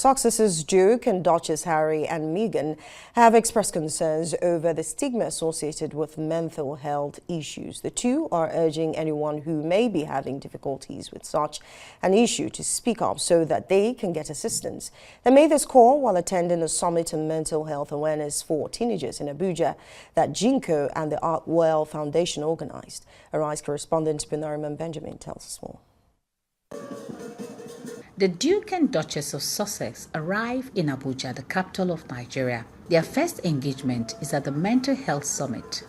Successes Duke and Duchess Harry and Meghan have expressed concerns over the stigma associated with mental health issues. The two are urging anyone who may be having difficulties with such an issue to speak up so that they can get assistance. They made this call while attending a summit on mental health awareness for teenagers in Abuja that Jinko and the Artwell Foundation organized. Arise correspondent Benariman Benjamin tells us more. The Duke and Duchess of Sussex arrive in Abuja, the capital of Nigeria. Their first engagement is at the Mental Health Summit.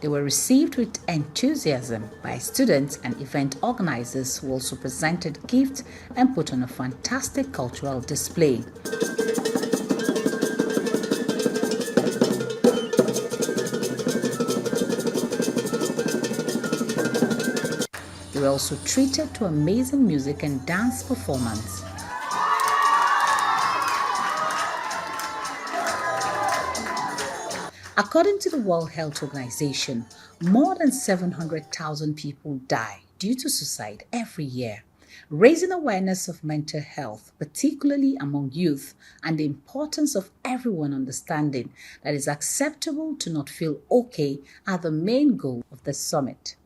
They were received with enthusiasm by students and event organizers who also presented gifts and put on a fantastic cultural display. They were also treated to amazing music and dance performance. According to the World Health Organization, more than 700,000 people die due to suicide every year. Raising awareness of mental health, particularly among youth, and the importance of everyone understanding that it's acceptable to not feel okay are the main goal of the summit.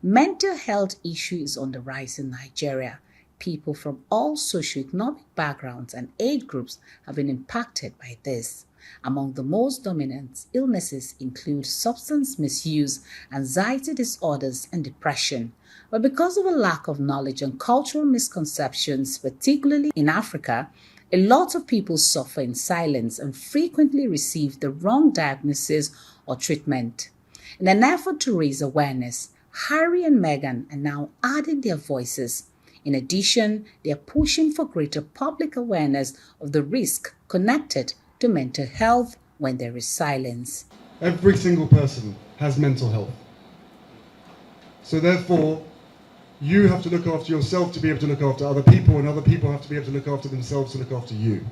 Mental health issue is on the rise in Nigeria. People from all socioeconomic backgrounds and age groups have been impacted by this. Among the most dominant illnesses include substance misuse, anxiety disorders, and depression. But because of a lack of knowledge and cultural misconceptions, particularly in Africa, a lot of people suffer in silence and frequently receive the wrong diagnosis or treatment. In an effort to raise awareness, Harry and Meghan are now adding their voices. In addition, they are pushing for greater public awareness of the risk connected to mental health when there is silence. Every single person has mental health. So therefore, you have to look after yourself to be able to look after other people, and other people have to be able to look after themselves to look after you.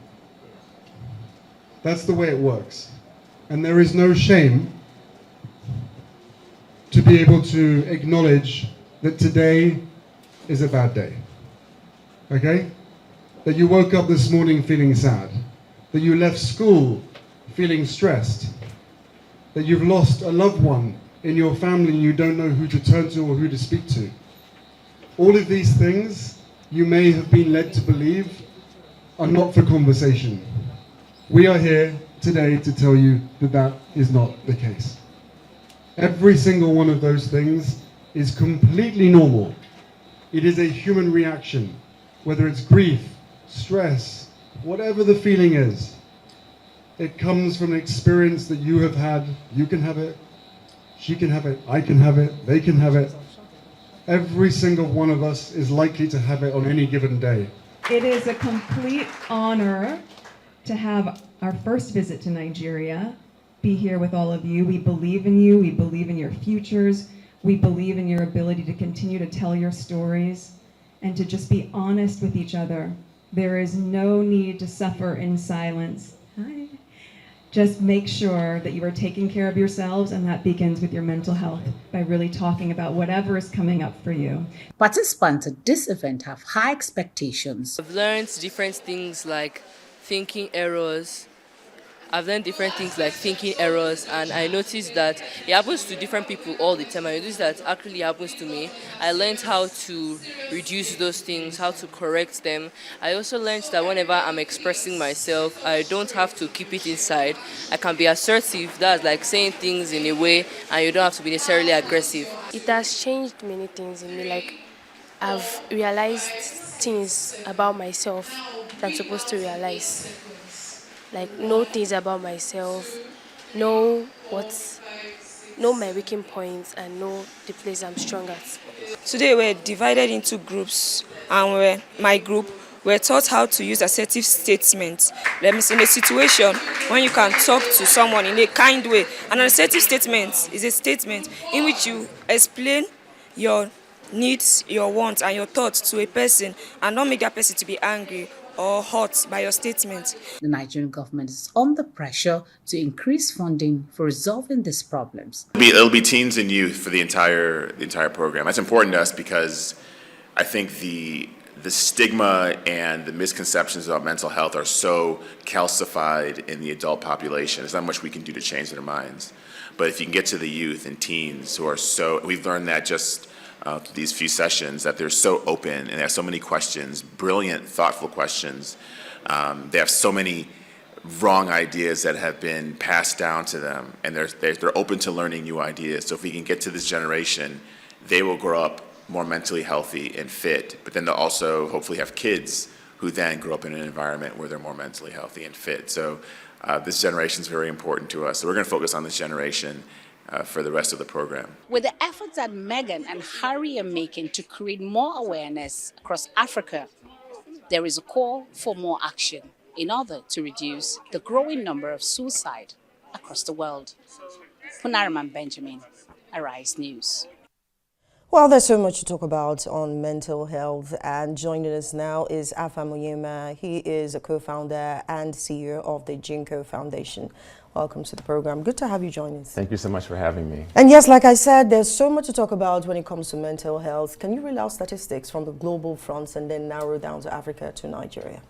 That's the way it works. And there is no shame to be able to acknowledge that today is a bad day. Okay? That you woke up this morning feeling sad. That you left school feeling stressed. That you've lost a loved one in your family and you don't know who to turn to or who to speak to. All of these things you may have been led to believe are not for conversation. We are here today to tell you that that is not the case. Every single one of those things is completely normal. It is a human reaction, whether it's grief, stress, whatever the feeling is. It comes from an experience that you have had. You can have it, she can have it, I can have it, they can have it. Every single one of us is likely to have it on any given day. It is a complete honor to have our first visit to Nigeria be here with all of you. We believe in you. We believe in your futures. We believe in your ability to continue to tell your stories and to just be honest with each other. There is no need to suffer in silence. Hi. Just make sure that you are taking care of yourselves, and that begins with your mental health by really talking about whatever is coming up for you. Participants at this event have high expectations. I've learned different things like thinking errors. I've learned different things like thinking errors, and I noticed that it happens to different people all the time. I noticed that actually happens to me. I learned how to reduce those things, how to correct them. I also learned that whenever I'm expressing myself, I don't have to keep it inside. I can be assertive. That's like saying things in a way, and you don't have to be necessarily aggressive. It has changed many things in me. Like, I've realized things about myself that I'm supposed to realize. Like, know things about myself, know my weakening points, and know the place I'm strong at. Today we're divided into groups, and my group, we're taught how to use assertive statements. That means in a situation when you can talk to someone in a kind way. An assertive statement is a statement in which you explain your needs, your wants, and your thoughts to a person, and not make that person to be angry or hurt by your statement. The Nigerian government is under pressure to increase funding for resolving these problems. It'll be teens and youth for the entire program. That's important to us because I think the the stigma and the misconceptions about mental health are so calcified in the adult population. There's not much we can do to change their minds. But if you can get to the youth and teens who are so, we've learned that just through these few sessions, that they're so open and they have so many questions, brilliant, thoughtful questions. They have so many wrong ideas that have been passed down to them, and they're open to learning new ideas. So if we can get to this generation, they will grow up more mentally healthy and fit, but then they'll also hopefully have kids who then grow up in an environment where they're more mentally healthy and fit. So this generation is very important to us. So we're going to focus on this generation for the rest of the program. With the efforts that Megan and Harry are making to create more awareness across Africa, there is a call for more action in order to reduce the growing number of suicide across the world. Punaraman Benjamin, Arise News. Well, there's so much to talk about on mental health, and joining us now is Afa Muyema. He is a co-founder and CEO of the Jinko Foundation. Welcome to the program. Good to have you join us. Thank you so much for having me. And yes, like I said, there's so much to talk about when it comes to mental health. Can you read out statistics from the global fronts and then narrow down to Africa, to Nigeria?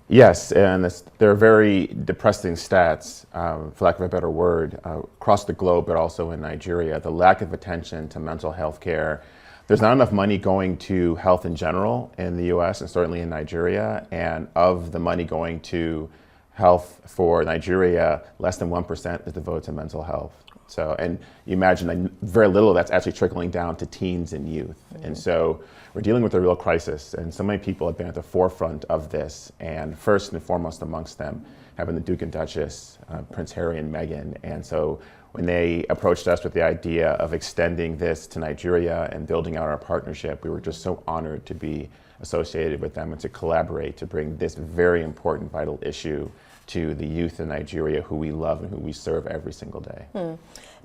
Yes, and they're very depressing stats, for lack of a better word, across the globe, but also in Nigeria. The lack of attention to mental health care. There's not enough money going to health in general in the US and certainly in Nigeria. And of the money going to health for Nigeria, less than 1% is devoted to mental health. So, and you imagine that very little of that's actually trickling down to teens and youth. Mm-hmm. And so we're dealing with a real crisis, and so many people have been at the forefront of this, and first and foremost amongst them having the Duke and Duchess, Prince Harry and Meghan. And so when they approached us with the idea of extending this to Nigeria and building out our partnership, we were just so honored to be associated with them and to collaborate to bring this very important, vital issue to the youth in Nigeria who we love and who we serve every single day.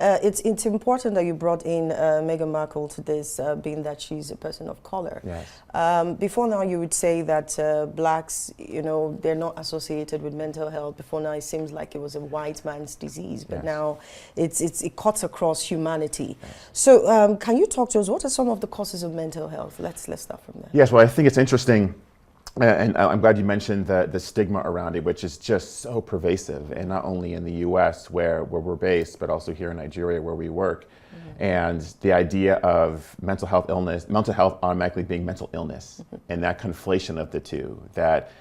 It's important that you brought in Meghan Markle to this, being that she's a person of color. Yes. Before now, you would say that blacks, they're not associated with mental health. Before now, it seems like it was a white man's disease, but yes. now it cuts across humanity. Yes. So can you talk to us? What are some of the causes of mental health? Let's start from there. Yes, well, I think it's interesting. And I'm glad you mentioned the stigma around it, which is just so pervasive, and not only in the U.S. where we're based, but also here in Nigeria where we work. Mm-hmm. And the idea of mental health automatically being mental illness, mm-hmm. and that conflation of the two, that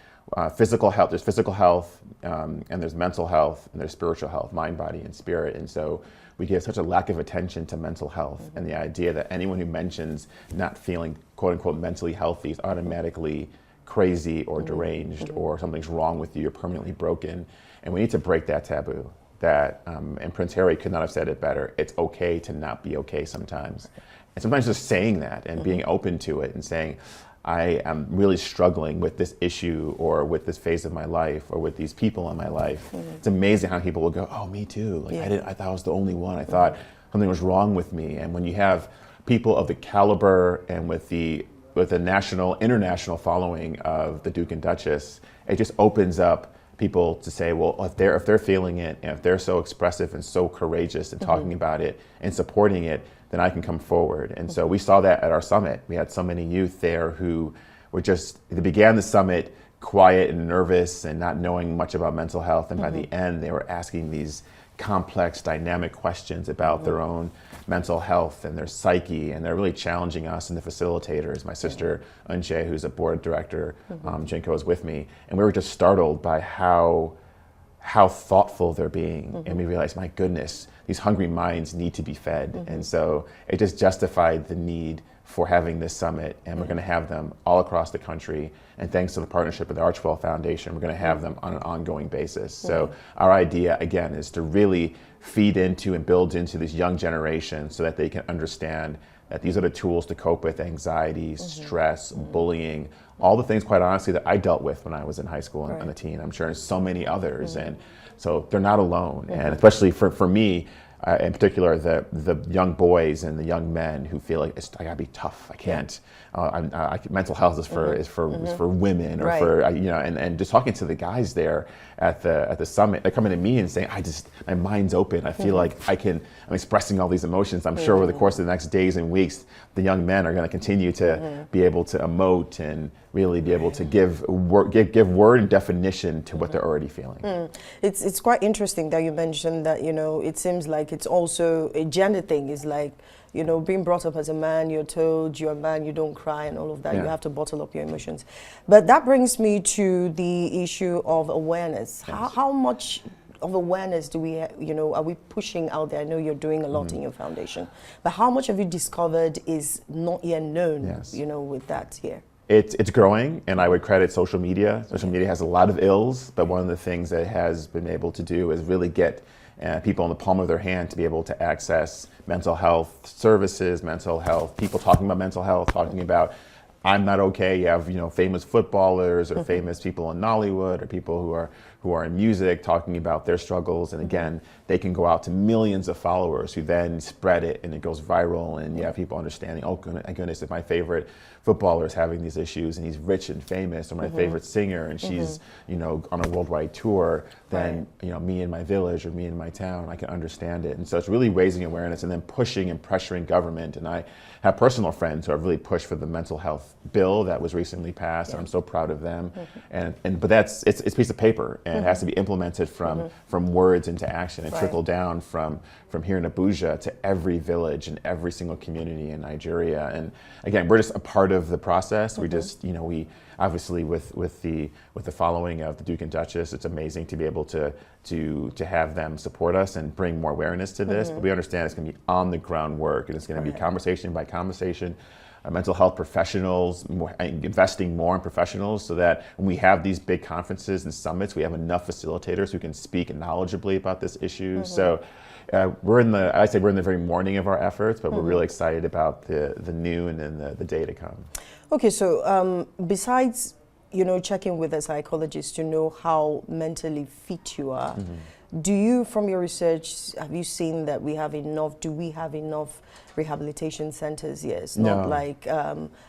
physical health, there's physical health, and there's mental health, and there's spiritual health, mind, body, and spirit. And so we give such a lack of attention to mental health, mm-hmm. and the idea that anyone who mentions not feeling quote unquote mentally healthy is automatically crazy or deranged, mm-hmm. or something's wrong with you, you're permanently broken. And we need to break that taboo. That and Prince Harry could not have said it better. It's okay to not be okay sometimes. And sometimes just saying that and being open to it and saying, I am really struggling with this issue or with this phase of my life or with these people in my life. Mm-hmm. It's amazing how people will go, oh, me too. Like I thought I was the only one. I thought something was wrong with me. And when you have people of the caliber and with the national, international following of the Duke and Duchess, it just opens up people to say, well, if they're feeling it, and if they're so expressive and so courageous and talking about it and supporting it, then I can come forward. And so we saw that at our summit. We had so many youth there who were they began the summit quiet and nervous and not knowing much about mental health. And by the end, they were asking these complex, dynamic questions about their own mental health and their psyche, and they're really challenging us and the facilitators. My sister Unche, who's a board director, Jinko, is with me, and we were just startled by how thoughtful they're being, and we realized, my goodness, these hungry minds need to be fed, and so it just justified the need for having this summit, and we're going to have them all across the country. And thanks to the partnership with the Archwell Foundation, we're going to have them on an ongoing basis. So our idea, again, is to really feed into and build into this young generation so that they can understand that these are the tools to cope with anxiety, stress, bullying, all the things, quite honestly, that I dealt with when I was in high school and a teen. I'm sure so many others. And so they're not alone. And especially for me, in particular, the young boys and the young men who feel like I gotta be tough. I can't. Mental health is for women, or for and just talking to the guys there at the summit, they're coming to me and saying, my mind's open. I feel like I'm expressing all these emotions. I'm sure over the course of the next days and weeks, the young men are going to continue to be able to emote and really be able to give word and definition to what they're already feeling. It's quite interesting that you mentioned that, you know, it seems like it's also a gender thing. Is like, you know, being brought up as a man, you're told you're a man, you don't cry and all of that. Yeah. You have to bottle up your emotions. But that brings me to the issue of awareness. Yes. How much of awareness do we, you know, are we pushing out there? I know you're doing a lot Mm-hmm. in your foundation, but how much have you discovered is not yet known, Yes. you know, with that here? It's growing, and I would credit social media. Social media has a lot of ills, but one of the things that it has been able to do is really get people in the palm of their hand to be able to access mental health services, mental health, people talking about mental health, talking about I'm not okay. You have, you know, famous footballers or famous people in Nollywood or people who are in music talking about their struggles, and again, they can go out to millions of followers who then spread it and it goes viral, and you have people understanding, oh goodness, if my favorite footballer is having these issues and he's rich and famous, or my favorite singer and she's, you know, on a worldwide tour, then you know, me in my village or me in my town, I can understand it. And so it's really raising awareness and then pushing and pressuring government. And I have personal friends who have really pushed for the mental health bill that was recently passed, and I'm so proud of them. But that's it's a piece of paper, and it has to be implemented from words into action and trickle down from here in Abuja to every village and every single community in Nigeria. And again, we're just a part of the process. We just, you know, we obviously with the following of the Duke and Duchess, it's amazing to be able to have them support us and bring more awareness to this. But we understand it's going to be on the ground work, and it's going to be conversation by conversation. Mental health professionals, investing more in professionals, so that when we have these big conferences and summits, we have enough facilitators who can speak knowledgeably about this issue. So we're in the very morning of our efforts, but we're really excited about the new and then the day to come. Okay, so besides, you know, checking with a psychologist to know how mentally fit you are, do you, from your research, have you seen that do we have enough rehabilitation centers? Yes, not No. like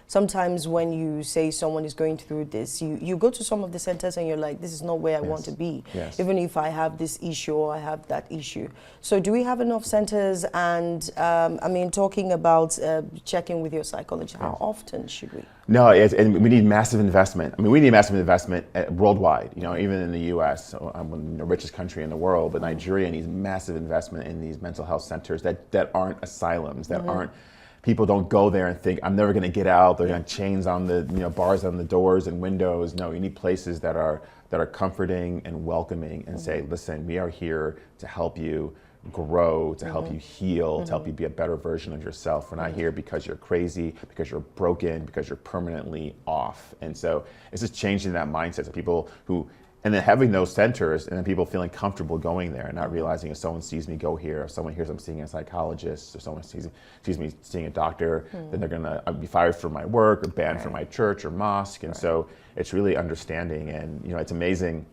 sometimes when you say someone is going through this, you go to some of the centers and you're like, this is not where I want to be, even if I have this issue or I have that issue. So do we have enough centers? And I mean, talking about checking with your psychologist, how often should we? No, and we need massive investment. I mean, we need massive investment worldwide, you know, even in the U.S., the richest country in the world, but Nigeria needs massive investment in these mental health centers that aren't asylums, that aren't, people don't go there and think, I'm never going to get out, they're going to chains on the, you know, bars on the doors and windows. No, you need places that are comforting and welcoming and say, listen, we are here to help you grow, to help you heal, to help you be a better version of yourself. We're not here because you're crazy, because you're broken, because you're permanently off. And so it's just changing that mindset of people who, and then having those centers and then people feeling comfortable going there and not realizing if someone sees me go here, if someone hears I'm seeing a psychologist, or someone sees me seeing a doctor, then they're gonna be fired from my work or banned from my church or mosque. And so it's really understanding, and you know, it's amazing.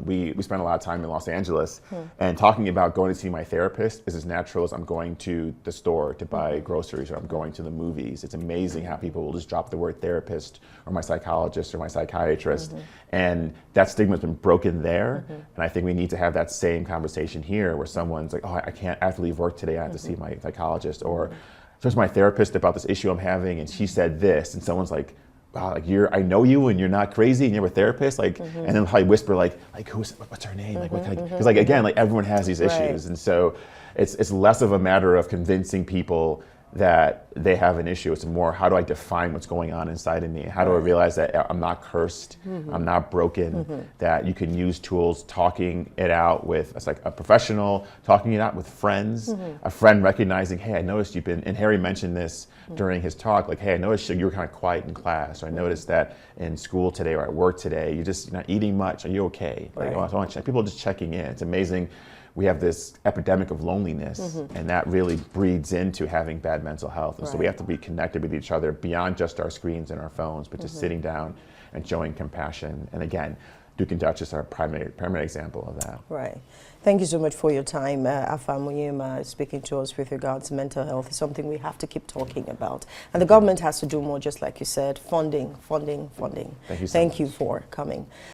We spent a lot of time in Los Angeles, and talking about going to see my therapist is as natural as I'm going to the store to buy groceries, or I'm going to the movies. It's amazing how people will just drop the word therapist or my psychologist or my psychiatrist, and that stigma's been broken there. And I think we need to have that same conversation here, where someone's like, oh, I have to leave work today, I have to see my psychologist, or so it's my therapist about this issue I'm having, and she said this, and someone's like, wow, like I know you and you're not crazy and you're a therapist, like, and then probably whisper like what's her name, like, what can I, because like again, like everyone has these issues, and so it's less of a matter of convincing people that they have an issue. It's more, how do I define what's going on inside of me? How do I realize that I'm not cursed, I'm not broken, that you can use tools, talking it out with a professional, talking it out with friends, a friend recognizing, hey, I noticed you've been, and Harry mentioned this during his talk, like, hey, I noticed you were kind of quiet in class, or I noticed that in school today or at work today, you're not eating much, are you okay? Like, I want to check, people just checking in. It's amazing. We have this epidemic of loneliness, and that really breeds into having bad mental health. And so we have to be connected with each other beyond just our screens and our phones, but just sitting down and showing compassion. And again, Duke and Duchess are a primary example of that. Right. Thank you so much for your time, Alpha Muyema, speaking to us with regards to mental health. It's something we have to keep talking about. And the government has to do more, just like you said, funding. Thank you so Thank much. you for coming.